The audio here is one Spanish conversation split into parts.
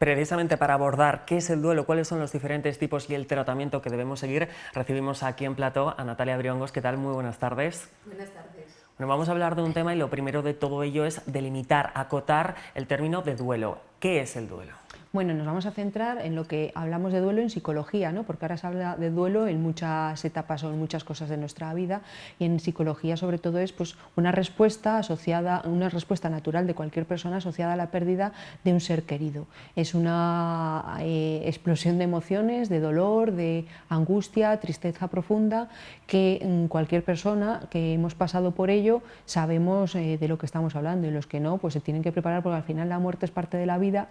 Precisamente para abordar qué es el duelo, cuáles son los diferentes tipos y el tratamiento que debemos seguir, recibimos aquí en plató a Natalia Briongos. ¿Qué tal? Muy buenas tardes. Buenas tardes. Bueno, vamos a hablar de un tema y lo primero de todo ello es delimitar, acotar el término de duelo. ¿Qué es el duelo? Bueno, nos vamos a centrar en lo que hablamos de duelo en psicología, ¿no? Porque ahora se habla de duelo en muchas etapas o en muchas cosas de nuestra vida, y en psicología sobre todo es pues, una respuesta asociada, una respuesta natural de cualquier persona asociada a la pérdida de un ser querido. Es una explosión de emociones, de dolor, de angustia, tristeza profunda, que cualquier persona que hemos pasado por ello sabemos de lo que estamos hablando, y los que no, pues se tienen que preparar, porque al final la muerte es parte de la vida.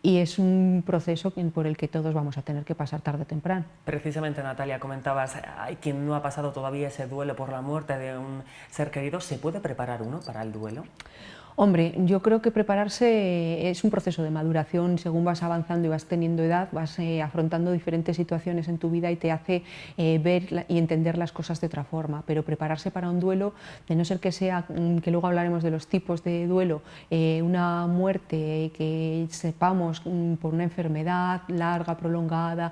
Y es un proceso por el que todos vamos a tener que pasar tarde o temprano. Precisamente, Natalia, comentabas, hay quien no ha pasado todavía ese duelo por la muerte de un ser querido. ¿Se puede preparar uno para el duelo? Hombre, yo creo que prepararse es un proceso de maduración. Según vas avanzando y vas teniendo edad, vas afrontando diferentes situaciones en tu vida y te hace ver y entender las cosas de otra forma. Pero prepararse para un duelo, de no ser que sea, que luego hablaremos de los tipos de duelo, una muerte que sepamos por una enfermedad larga, prolongada,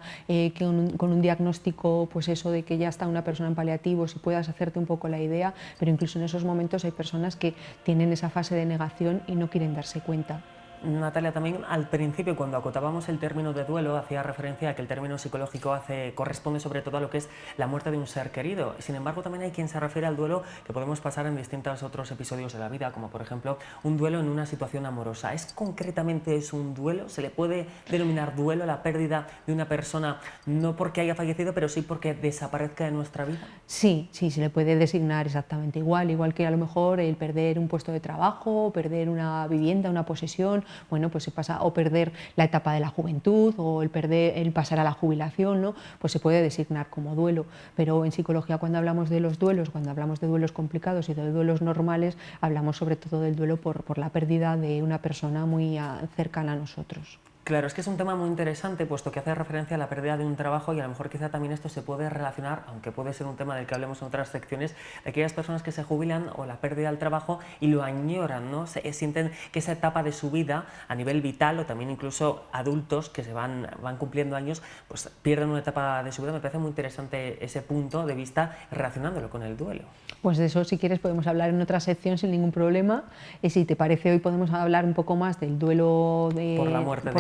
con un diagnóstico, pues eso de que ya está una persona en paliativos, y puedas hacerte un poco la idea, pero incluso en esos momentos hay personas que tienen esa fase de negación y no quieren darse cuenta. Natalia, también al principio, cuando acotábamos el término de duelo, hacía referencia a que el término psicológico corresponde sobre todo a lo que es la muerte de un ser querido. Sin embargo, también hay quien se refiere al duelo que podemos pasar en distintos otros episodios de la vida, como por ejemplo un duelo en una situación amorosa. ¿Es concretamente un duelo? ¿Se le puede denominar duelo la pérdida de una persona, no porque haya fallecido, pero sí porque desaparezca de nuestra vida? Sí, sí, se le puede designar exactamente igual que a lo mejor el perder un puesto de trabajo, perder una vivienda, una posesión. Bueno, pues se pasa, o perder la etapa de la juventud, o el pasar a la jubilación, ¿no? Pues se puede designar como duelo. Pero en psicología, cuando hablamos de los duelos, cuando hablamos de duelos complicados y de duelos normales, hablamos sobre todo del duelo por la pérdida de una persona muy cercana a nosotros. Claro, es que es un tema muy interesante, puesto que hace referencia a la pérdida de un trabajo, y a lo mejor quizá también esto se puede relacionar, aunque puede ser un tema del que hablemos en otras secciones, de aquellas personas que se jubilan o la pérdida del trabajo y lo añoran, ¿no? Sienten que esa etapa de su vida a nivel vital, o también incluso adultos que van cumpliendo años, pues pierden una etapa de su vida. Me parece muy interesante ese punto de vista relacionándolo con el duelo. Pues de eso, si quieres, podemos hablar en otra sección sin ningún problema. Si te parece, hoy podemos hablar un poco más del duelo Por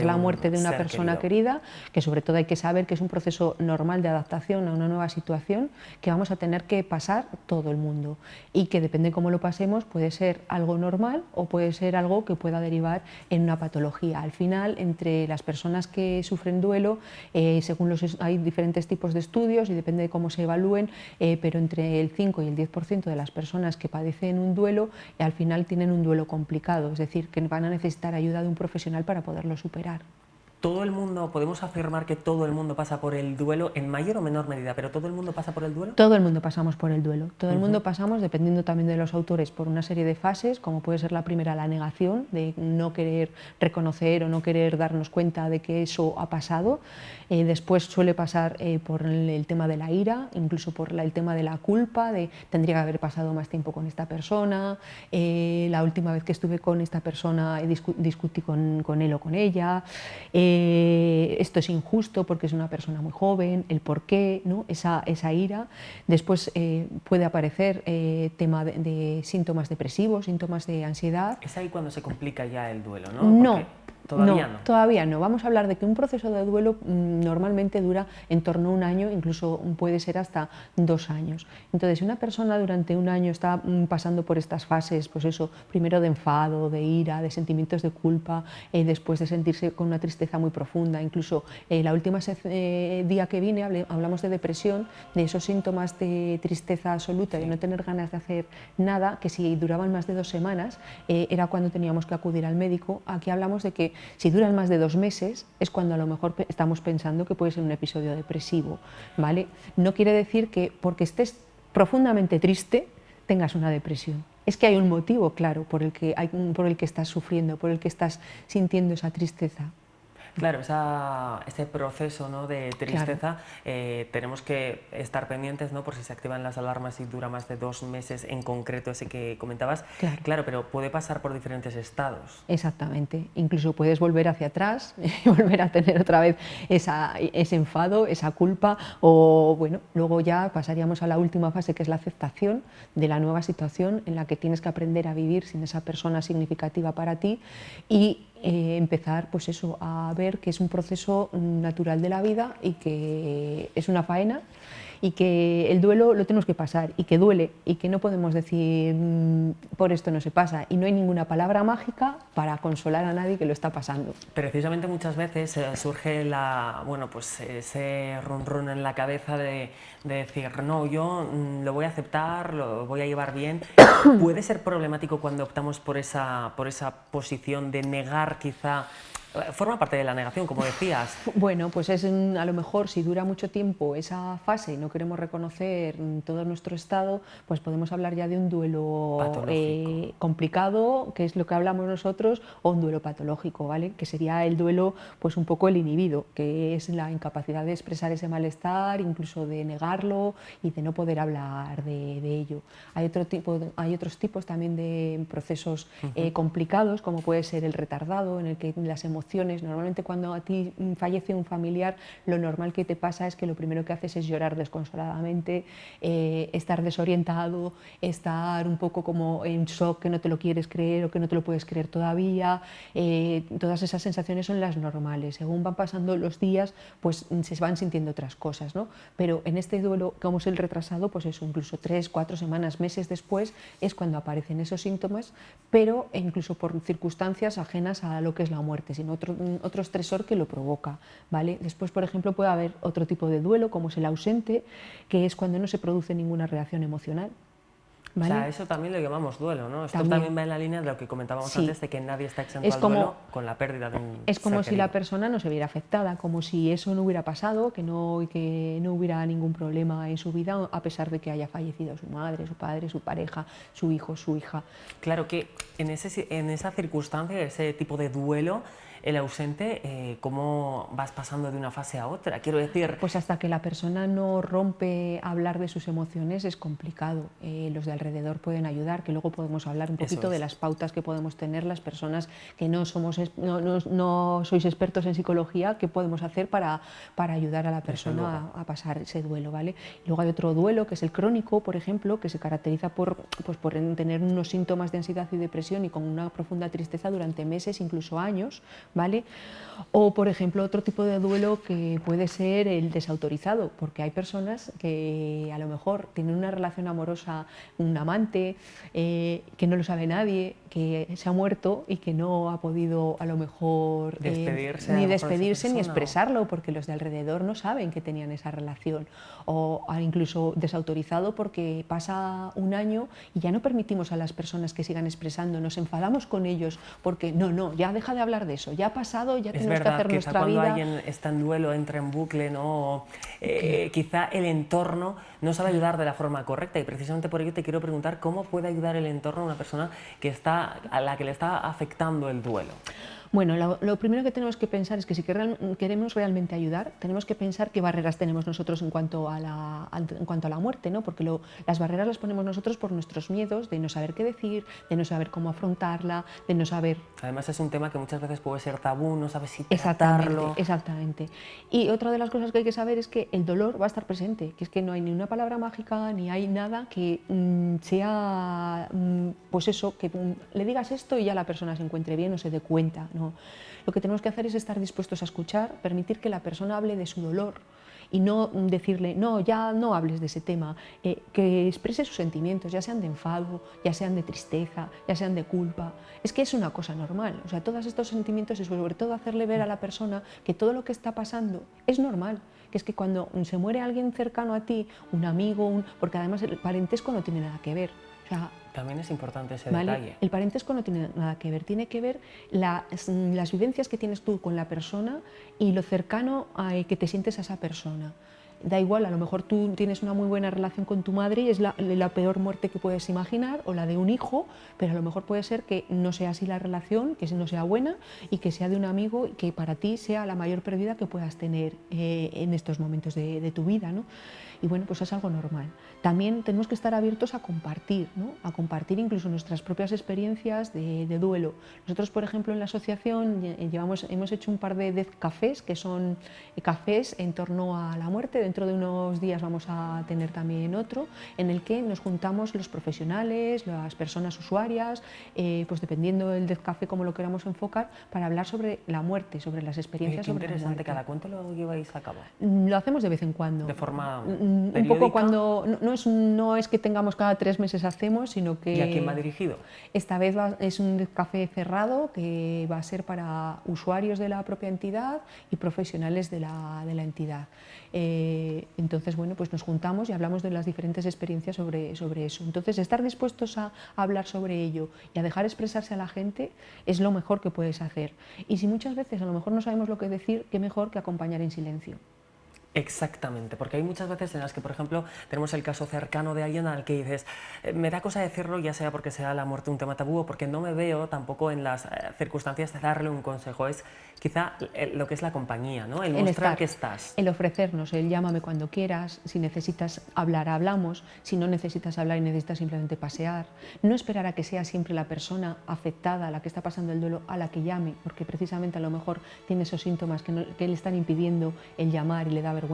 la muerte de una persona querida, que sobre todo hay que saber que es un proceso normal de adaptación a una nueva situación que vamos a tener que pasar todo el mundo, y que depende de cómo lo pasemos puede ser algo normal o puede ser algo que pueda derivar en una patología. Al final, entre las personas que sufren duelo, hay diferentes tipos de estudios y depende de cómo se evalúen, pero entre el 5 y el 10% de las personas que padecen un duelo al final tienen un duelo complicado, es decir, que van a necesitar ayuda de un profesional para poderlo superar. ¿Todo el mundo, podemos afirmar que todo el mundo pasa por el duelo en mayor o menor medida, pero todo el mundo pasa por el duelo? Todo el mundo pasamos por el duelo, todo el mundo pasamos, dependiendo también de los autores, por una serie de fases, como puede ser la primera, la negación, de no querer reconocer o no querer darnos cuenta de que eso ha pasado. Después suele pasar por el tema de la ira, incluso por el tema de la culpa, de tendría que haber pasado más tiempo con esta persona, la última vez que estuve con esta persona discutí con él o con ella, esto es injusto porque es una persona muy joven, el por qué, ¿no? esa ira. Después puede aparecer tema de síntomas depresivos, síntomas de ansiedad. Es ahí cuando se complica ya el duelo, ¿no? No. Todavía no. Todavía no. Vamos a hablar de que un proceso de duelo normalmente dura en torno a un año, incluso puede ser hasta 2 años. Entonces, si una persona durante un año está pasando por estas fases, pues eso, primero de enfado, de ira, de sentimientos de culpa, después de sentirse con una tristeza muy profunda, incluso la última día que vine hablamos de depresión, de esos síntomas de tristeza absoluta, de no tener ganas de hacer nada, que si duraban más de 2 semanas era cuando teníamos que acudir al médico. Aquí hablamos de que si duran más de 2 meses es cuando a lo mejor estamos pensando que puede ser un episodio depresivo, ¿vale? No quiere decir que porque estés profundamente triste tengas una depresión. Es que hay un motivo claro por el que estás sufriendo, por el que estás sintiendo esa tristeza. Claro, ese proceso, ¿no?, de Claro, tristeza, tenemos que estar pendientes, ¿no?, por si se activan las alarmas y dura más de 2 meses en concreto ese que comentabas. claro. Claro, pero puede pasar por diferentes estados. Exactamente. Incluso puedes volver hacia atrás y volver a tener otra vez ese enfado, esa culpa, o bueno, luego ya pasaríamos a la última fase, que es la aceptación de la nueva situación en la que tienes que aprender a vivir sin esa persona significativa para ti y empezar, pues eso, a ver que es un proceso natural de la vida y que es una faena y que el duelo lo tenemos que pasar y que duele y que no podemos decir por esto no se pasa y no hay ninguna palabra mágica para consolar a nadie que lo está pasando. Precisamente muchas veces surge bueno, pues ese run run en la cabeza de decir, no, yo lo voy a aceptar, lo voy a llevar bien. ¿Puede ser problemático cuando optamos por esa posición de negar quizá? Forma parte de la negación, como decías, Bueno, pues es a lo mejor si dura mucho tiempo esa fase y no queremos reconocer todo nuestro estado, pues podemos hablar ya de un duelo patológico. complicado, que es lo que hablamos nosotros, o un duelo patológico, ¿vale? Que sería el duelo, pues un poco el inhibido, que es la incapacidad de expresar ese malestar, incluso de negarlo y de no poder hablar de ello. Hay otros tipos también de procesos complicados, como puede ser el retardado, en el que las emociones, normalmente cuando a ti fallece un familiar, lo normal que te pasa es que lo primero que haces es llorar desconsoladamente, estar desorientado, estar un poco como en shock, que no te lo quieres creer o que no te lo puedes creer todavía. Todas esas sensaciones son las normales. Según van pasando los días, pues se van sintiendo otras cosas, ¿no? Pero en este duelo, como es el retrasado, pues eso, incluso 3, 4 semanas, meses después, es cuando aparecen esos síntomas, pero incluso por circunstancias ajenas a lo que es la muerte, sino otro estresor que lo provoca, ¿vale? Después, por ejemplo, puede haber otro tipo de duelo, como es el ausente, que es cuando no se produce ninguna reacción emocional, O ¿vale? sea, eso también lo llamamos duelo, ¿no? Esto También, también va en la línea de lo que comentábamos sí, antes, de que nadie está exento es al duelo como con la pérdida de un Es ser como si la querido. persona no se viera afectada, como si eso no hubiera pasado, que no hubiera ningún problema en su vida, a pesar de que haya fallecido su madre, su padre, su pareja, su hijo, su hija. Claro que en esa circunstancia, ese tipo de duelo, el ausente, ¿cómo vas pasando de una fase a otra? Quiero decir, Pues hasta que la persona no rompe a hablar de sus emociones es complicado. Los de alrededor pueden ayudar, que luego podemos hablar un eso poquito de es, las pautas que podemos tener las personas que no sois expertos en psicología, qué podemos hacer para ayudar a la desde luego. persona a pasar ese duelo, ¿vale? Y luego hay otro duelo que es el crónico, por ejemplo, que se caracteriza por tener unos síntomas de ansiedad y depresión y con una profunda tristeza durante meses, incluso años, ¿vale? O, por ejemplo, otro tipo de duelo que puede ser el desautorizado, porque hay personas que a lo mejor tienen una relación amorosa, un amante, que no lo sabe nadie, que se ha muerto y que no ha podido a lo mejor Despedirse a ni lo mejor de esa despedirse ni persona. expresarlo, porque los de alrededor no saben que tenían esa relación. O incluso desautorizado porque pasa un año y ya no permitimos a las personas que sigan expresando, nos enfadamos con ellos porque no, ya deja de hablar de eso, ya ha pasado, ya Es tenemos que verdad, hacer quizá nuestra cuando vida. alguien está en duelo, entra en bucle, ¿no? Claro. Quizá el entorno no sabe ayudar de la forma correcta y precisamente por ello te quiero preguntar cómo puede ayudar el entorno a una persona a la que le está afectando el duelo. Bueno, lo primero que tenemos que pensar es que si queremos realmente ayudar, tenemos que pensar qué barreras tenemos nosotros en cuanto a la muerte, ¿no? Porque las barreras las ponemos nosotros por nuestros miedos de no saber qué decir, de no saber cómo afrontarla, de no saber. Además es un tema que muchas veces puede ser tabú, no sabes si Exactamente, tratarlo. exactamente. Y otra de las cosas que hay que saber es que el dolor va a estar presente, que es que no hay ni una palabra mágica, ni hay nada que sea, pues eso, que le digas esto y ya la persona se encuentre bien o se dé cuenta, ¿no? Lo que tenemos que hacer es estar dispuestos a escuchar, permitir que la persona hable de su dolor y no decirle, no, ya no hables de ese tema, que exprese sus sentimientos, ya sean de enfado, ya sean de tristeza, ya sean de culpa. Es que es una cosa normal, o sea, todos estos sentimientos y sobre todo hacerle ver a la persona que todo lo que está pasando es normal, que es que cuando se muere alguien cercano a ti, un amigo, porque además el parentesco no tiene nada que ver, o sea, También es importante ese ¿vale? detalle. El parentesco no tiene nada que ver, tiene que ver las vivencias que tienes tú con la persona y lo cercano que te sientes a esa persona. Da igual, a lo mejor tú tienes una muy buena relación con tu madre y es la peor muerte que puedes imaginar, o la de un hijo, pero a lo mejor puede ser que no sea así la relación, que no sea buena y que sea de un amigo y que para ti sea la mayor pérdida que puedas tener en estos momentos de tu vida, ¿no? Y bueno, pues es algo normal. También tenemos que estar abiertos a compartir, ¿no? A compartir incluso nuestras propias experiencias de duelo. Nosotros, por ejemplo, en la asociación hemos hecho un par de death cafés, que son cafés en torno a la muerte. Dentro de unos días vamos a tener también otro, en el que nos juntamos los profesionales, las personas usuarias, pues dependiendo del death café como lo queramos enfocar, para hablar sobre la muerte, sobre las experiencias Qué sobre la interesante. muerte. ¿Cada cuánto lo lleváis a cabo? Lo hacemos de vez en cuando. ¿De forma Un periódica? poco cuando no es que tengamos cada 3 meses hacemos, sino que... ¿Y a quién va dirigido? Esta vez es un café cerrado que va a ser para usuarios de la propia entidad y profesionales de la entidad. Entonces, bueno, pues nos juntamos y hablamos de las diferentes experiencias sobre eso. Entonces, estar dispuestos a hablar sobre ello y a dejar expresarse a la gente es lo mejor que puedes hacer. Y si muchas veces a lo mejor no sabemos lo que decir, qué mejor que acompañar en silencio. Exactamente, porque hay muchas veces en las que, por ejemplo, tenemos el caso cercano de alguien al que dices, me da cosa decirlo, ya sea porque sea la muerte un tema tabú o porque no me veo tampoco en las circunstancias de darle un consejo. Es quizá lo que es la compañía, ¿no? El mostrar que estás. El ofrecernos, el llámame cuando quieras, si necesitas hablar, hablamos, si no necesitas hablar y necesitas simplemente pasear. No esperar a que sea siempre la persona afectada, la que está pasando el duelo, a la que llame, porque precisamente a lo mejor tiene esos síntomas que le están impidiendo el llamar y le da vergüenza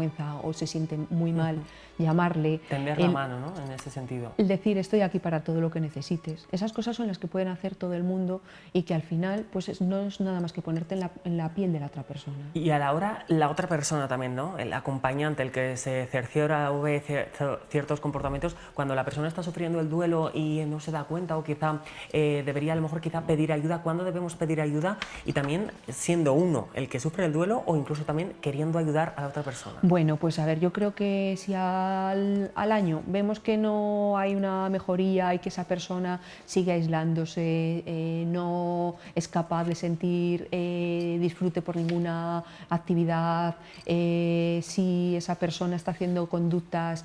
o se siente muy mal, llamarle. Tender la mano, ¿no? En ese sentido. El decir, estoy aquí para todo lo que necesites. Esas cosas son las que pueden hacer todo el mundo y que al final pues no es nada más que ponerte en la piel de la otra persona. Y a la hora, la otra persona también, ¿no? El acompañante, el que se cerciora o ve ciertos comportamientos, cuando la persona está sufriendo el duelo y no se da cuenta o quizá debería a lo mejor quizá pedir ayuda, ¿cuándo debemos pedir ayuda? Y también siendo uno el que sufre el duelo o incluso también queriendo ayudar a la otra persona. Bueno, pues a ver, yo creo que si al año vemos que no hay una mejoría y que esa persona sigue aislándose, no es capaz de sentir disfrute por ninguna actividad, si esa persona está haciendo conductas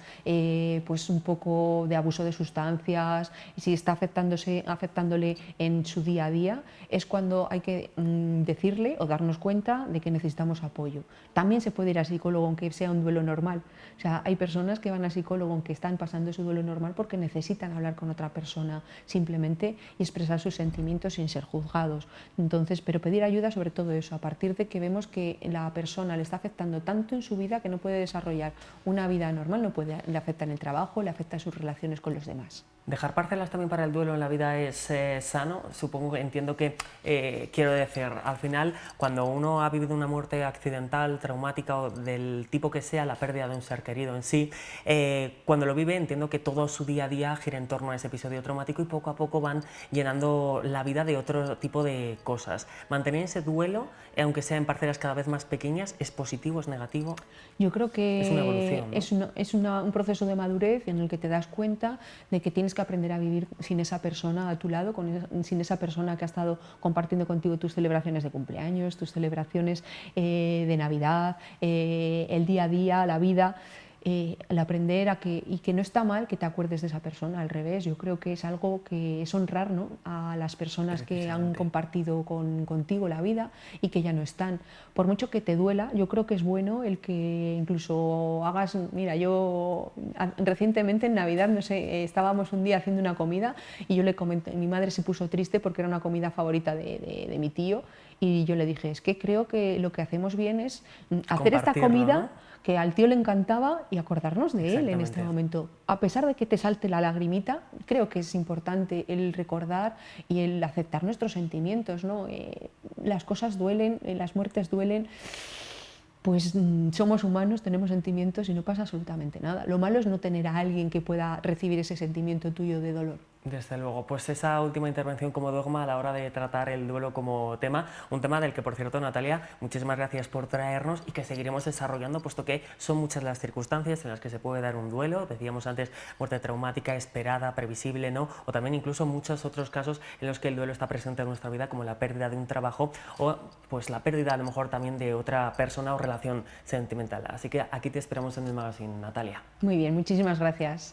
pues un poco de abuso de sustancias, y si está afectándole en su día a día, es cuando hay que decirle o darnos cuenta de que necesitamos apoyo. También se puede ir al psicólogo aunque sea un duelo normal. O sea, hay personas que van al psicólogo aunque están pasando su duelo normal porque necesitan hablar con otra persona simplemente y expresar sus sentimientos sin ser juzgados. Entonces, pero pedir ayuda sobre todo eso, a partir de que vemos que la persona le está afectando tanto en su vida que no puede desarrollar una vida normal, le afecta en el trabajo, le afecta en sus relaciones con los demás. ¿Dejar parcelas también para el duelo en la vida es sano? Supongo que entiendo que, quiero decir, al final, cuando uno ha vivido una muerte accidental, traumática o del tipo que sea, la pérdida de un ser querido en sí, cuando lo vive entiendo que todo su día a día gira en torno a ese episodio traumático y poco a poco van llenando la vida de otro tipo de cosas. ¿Mantener ese duelo, aunque sea en parcelas cada vez más pequeñas, es positivo, es negativo? Yo creo que es una evolución, ¿no? es un proceso de madurez en el que te das cuenta de que tienes que aprender a vivir sin esa persona a tu lado, sin esa persona que ha estado compartiendo contigo tus celebraciones de cumpleaños, tus celebraciones de Navidad, el día a día, la vida. El aprender y que no está mal que te acuerdes de esa persona, al revés, yo creo que es algo que es honrar, ¿no?, a las personas que han compartido contigo la vida y que ya no están. Por mucho que te duela, yo creo que es bueno el que incluso hagas, mira, yo recientemente en Navidad, no sé, estábamos un día haciendo una comida y yo le comenté, mi madre se puso triste porque era una comida favorita de mi tío y yo le dije, es que creo que lo que hacemos bien es hacer esta comida, ¿no?, que al tío le encantaba y acordarnos de él en este momento. A pesar de que te salte la lagrimita, creo que es importante el recordar y el aceptar nuestros sentimientos, ¿no? Las cosas duelen, las muertes duelen, pues somos humanos, tenemos sentimientos y no pasa absolutamente nada. Lo malo es no tener a alguien que pueda recibir ese sentimiento tuyo de dolor. Desde luego, pues esa última intervención como dogma a la hora de tratar el duelo como tema, un tema del que, por cierto, Natalia, muchísimas gracias por traernos y que seguiremos desarrollando, puesto que son muchas las circunstancias en las que se puede dar un duelo. Decíamos antes, muerte traumática, esperada, previsible, ¿no? O también incluso muchos otros casos en los que el duelo está presente en nuestra vida, como la pérdida de un trabajo o pues la pérdida a lo mejor también de otra persona o relación sentimental. Así que aquí te esperamos en el magazine, Natalia. Muy bien, muchísimas gracias.